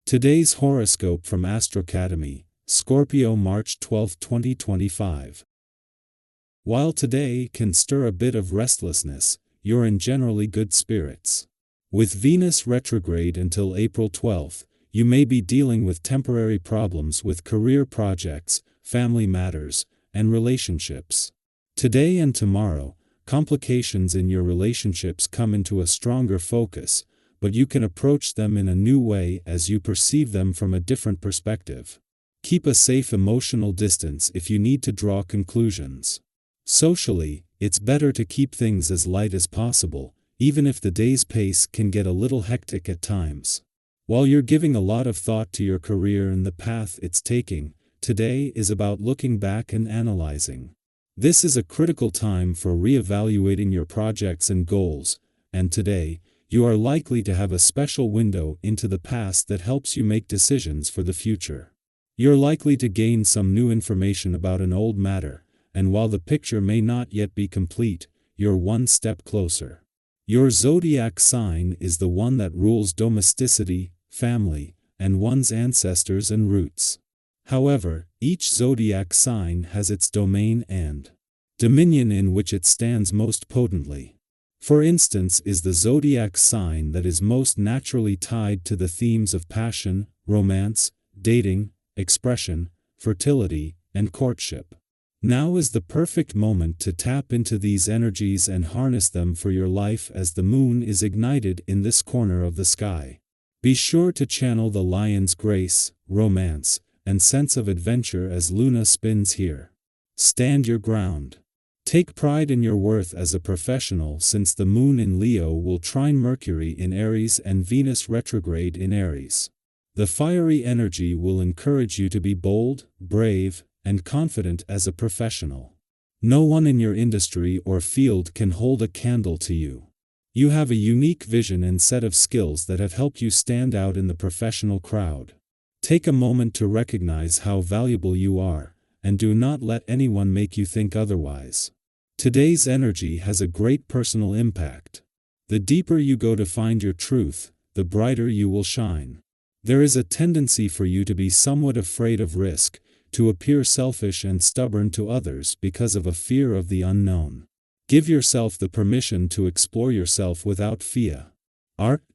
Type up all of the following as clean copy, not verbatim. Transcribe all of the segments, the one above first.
Today's horoscope from Astrocademy, Scorpio March 12, 2025. While today can stir a bit of restlessness, you're in generally good spirits. With Venus retrograde until April 12, you may be dealing with temporary problems with career projects, family matters, and relationships. Today and tomorrow, complications in your relationships come into a stronger focus, but you can approach them in a new way as you perceive them from a different perspective. Keep a safe emotional distance if you need to draw conclusions. Socially, it's better to keep things as light as possible, even if the day's pace can get a little hectic at times. While you're giving a lot of thought to your career and the path it's taking, today is about looking back and analyzing. This is a critical time for reevaluating your projects and goals, and today, you are likely to have a special window into the past that helps you make decisions for the future. You're likely to gain some new information about an old matter, and while the picture may not yet be complete, you're one step closer. Your zodiac sign is the one that rules domesticity, family, and one's ancestors and roots. However, each zodiac sign has its domain and dominion in which it stands most potently. For instance, is the zodiac sign that is most naturally tied to the themes of passion, romance, dating, expression, fertility, and courtship. Now is the perfect moment to tap into these energies and harness them for your life as the moon is ignited in this corner of the sky. Be sure to channel the lion's grace, romance, and sense of adventure as Luna spins here. Stand your ground. Take pride in your worth as a professional, since the moon in Leo will trine Mercury in Aries and Venus retrograde in Aries. The fiery energy will encourage you to be bold, brave, and confident as a professional. No one in your industry or field can hold a candle to you. You have a unique vision and set of skills that have helped you stand out in the professional crowd. Take a moment to recognize how valuable you are, and do not let anyone make you think otherwise. Today's energy has a great personal impact. The deeper you go to find your truth, the brighter you will shine. There is a tendency for you to be somewhat afraid of risk, to appear selfish and stubborn to others because of a fear of the unknown. Give yourself the permission to explore yourself without fear.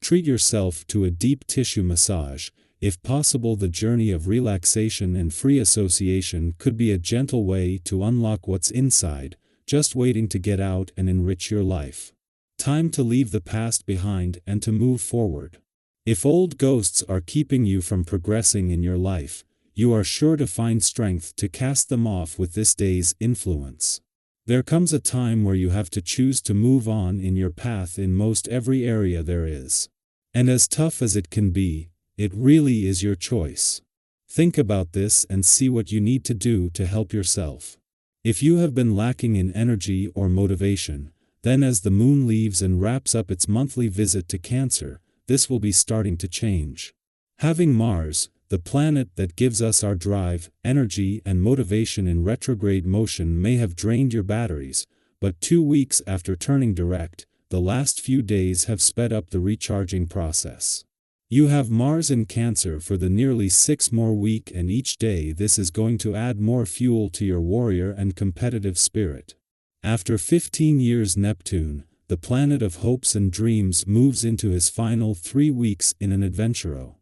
Treat yourself to a deep tissue massage. If possible, the journey of relaxation and free association could be a gentle way to unlock what's inside, just waiting to get out and enrich your life. Time to leave the past behind and to move forward. If old ghosts are keeping you from progressing in your life, you are sure to find strength to cast them off with this day's influence. There comes a time where you have to choose to move on in your path in most every area there is. And as tough as it can be, it really is your choice. Think about this and see what you need to do to help yourself. If you have been lacking in energy or motivation, then as the moon leaves and wraps up its monthly visit to Cancer, this will be starting to change. Having Mars, the planet that gives us our drive, energy, and motivation in retrograde motion may have drained your batteries, but 2 weeks after turning direct, the last few days have sped up the recharging process. You have Mars in Cancer for the nearly 6 more weeks, and each day this is going to add more fuel to your warrior and competitive spirit. After 15 years, Neptune, the planet of hopes and dreams, moves into his final 3 weeks in an adventuro.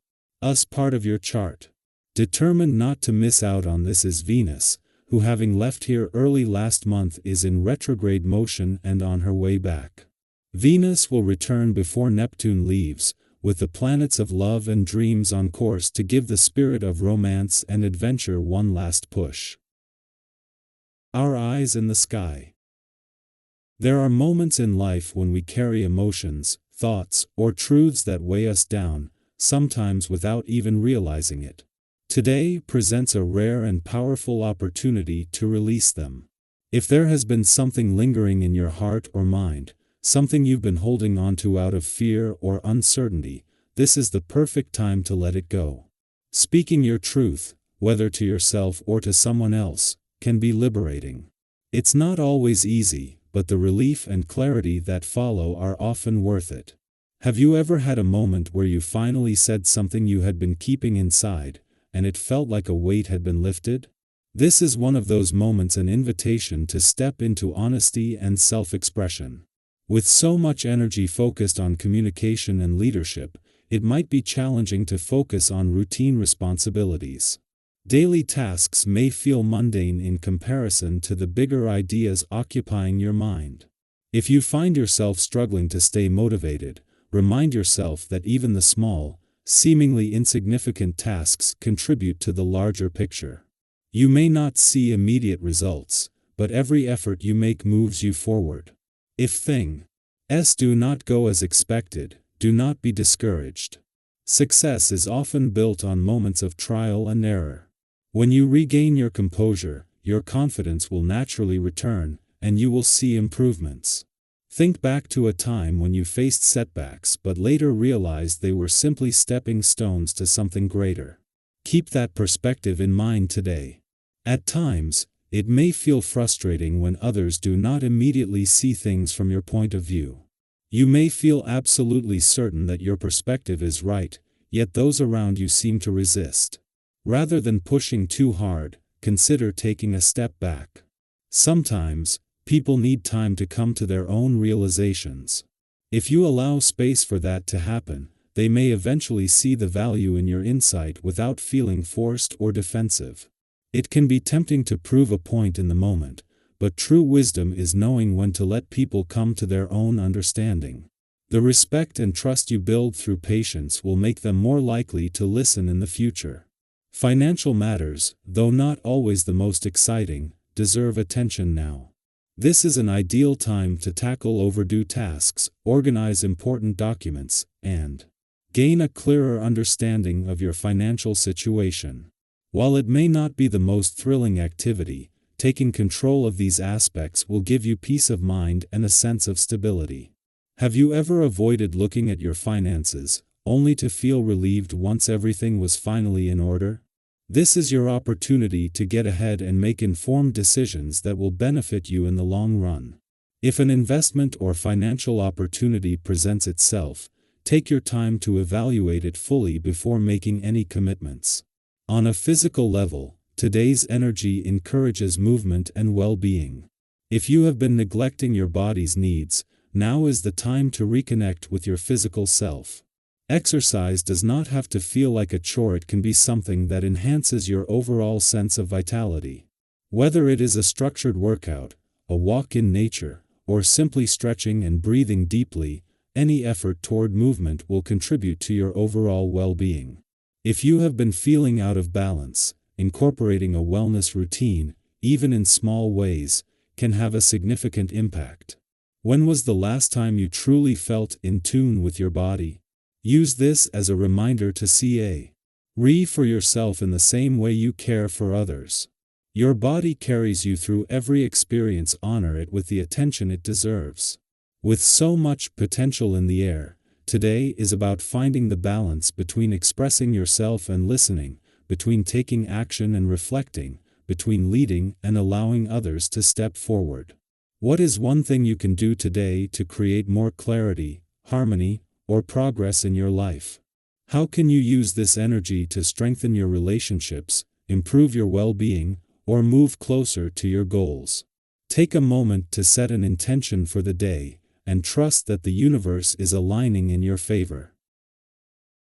Part of your chart. Determined not to miss out on this is Venus, who, having left here early last month, is in retrograde motion and on her way back. Venus will return before Neptune leaves, with the planets of love and dreams on course to give the spirit of romance and adventure one last push. Our eyes in the sky. There are moments in life when we carry emotions, thoughts, or truths that weigh us down, sometimes without even realizing it. Today presents a rare and powerful opportunity to release them. If there has been something lingering in your heart or mind, something you've been holding on to out of fear or uncertainty, this is the perfect time to let it go. Speaking your truth, whether to yourself or to someone else, can be liberating. It's not always easy, but the relief and clarity that follow are often worth it. Have you ever had a moment where you finally said something you had been keeping inside, and it felt like a weight had been lifted? This is one of those moments, an invitation to step into honesty and self-expression. With so much energy focused on communication and leadership, it might be challenging to focus on routine responsibilities. Daily tasks may feel mundane in comparison to the bigger ideas occupying your mind. If you find yourself struggling to stay motivated, remind yourself that even the small, seemingly insignificant tasks contribute to the larger picture. You may not see immediate results, but every effort you make moves you forward. If things do not go as expected, do not be discouraged. Success is often built on moments of trial and error. When you regain your composure, your confidence will naturally return, and you will see improvements. Think back to a time when you faced setbacks but later realized they were simply stepping stones to something greater. Keep that perspective in mind today. At times, it may feel frustrating when others do not immediately see things from your point of view. You may feel absolutely certain that your perspective is right, yet those around you seem to resist. Rather than pushing too hard, consider taking a step back. Sometimes, people need time to come to their own realizations. If you allow space for that to happen, they may eventually see the value in your insight without feeling forced or defensive. It can be tempting to prove a point in the moment, but true wisdom is knowing when to let people come to their own understanding. The respect and trust you build through patience will make them more likely to listen in the future. Financial matters, though not always the most exciting, deserve attention now. This is an ideal time to tackle overdue tasks, organize important documents, and gain a clearer understanding of your financial situation. While it may not be the most thrilling activity, taking control of these aspects will give you peace of mind and a sense of stability. Have you ever avoided looking at your finances, only to feel relieved once everything was finally in order? This is your opportunity to get ahead and make informed decisions that will benefit you in the long run. If an investment or financial opportunity presents itself, take your time to evaluate it fully before making any commitments. On a physical level, today's energy encourages movement and well-being. If you have been neglecting your body's needs, now is the time to reconnect with your physical self. Exercise does not have to feel like a chore, it can be something that enhances your overall sense of vitality. Whether it is a structured workout, a walk in nature, or simply stretching and breathing deeply, any effort toward movement will contribute to your overall well-being. If you have been feeling out of balance, incorporating a wellness routine, even in small ways, can have a significant impact. When was the last time you truly felt in tune with your body? Use this as a reminder to care for yourself in the same way you care for others. Your body carries you through every experience. Honor it with the attention it deserves. With so much potential in the air, today is about finding the balance between expressing yourself and listening, between taking action and reflecting, between leading and allowing others to step forward. What is one thing you can do today to create more clarity, harmony, or progress in your life? How can you use this energy to strengthen your relationships, improve your well-being, or move closer to your goals? Take a moment to set an intention for the day, and trust that the universe is aligning in your favor.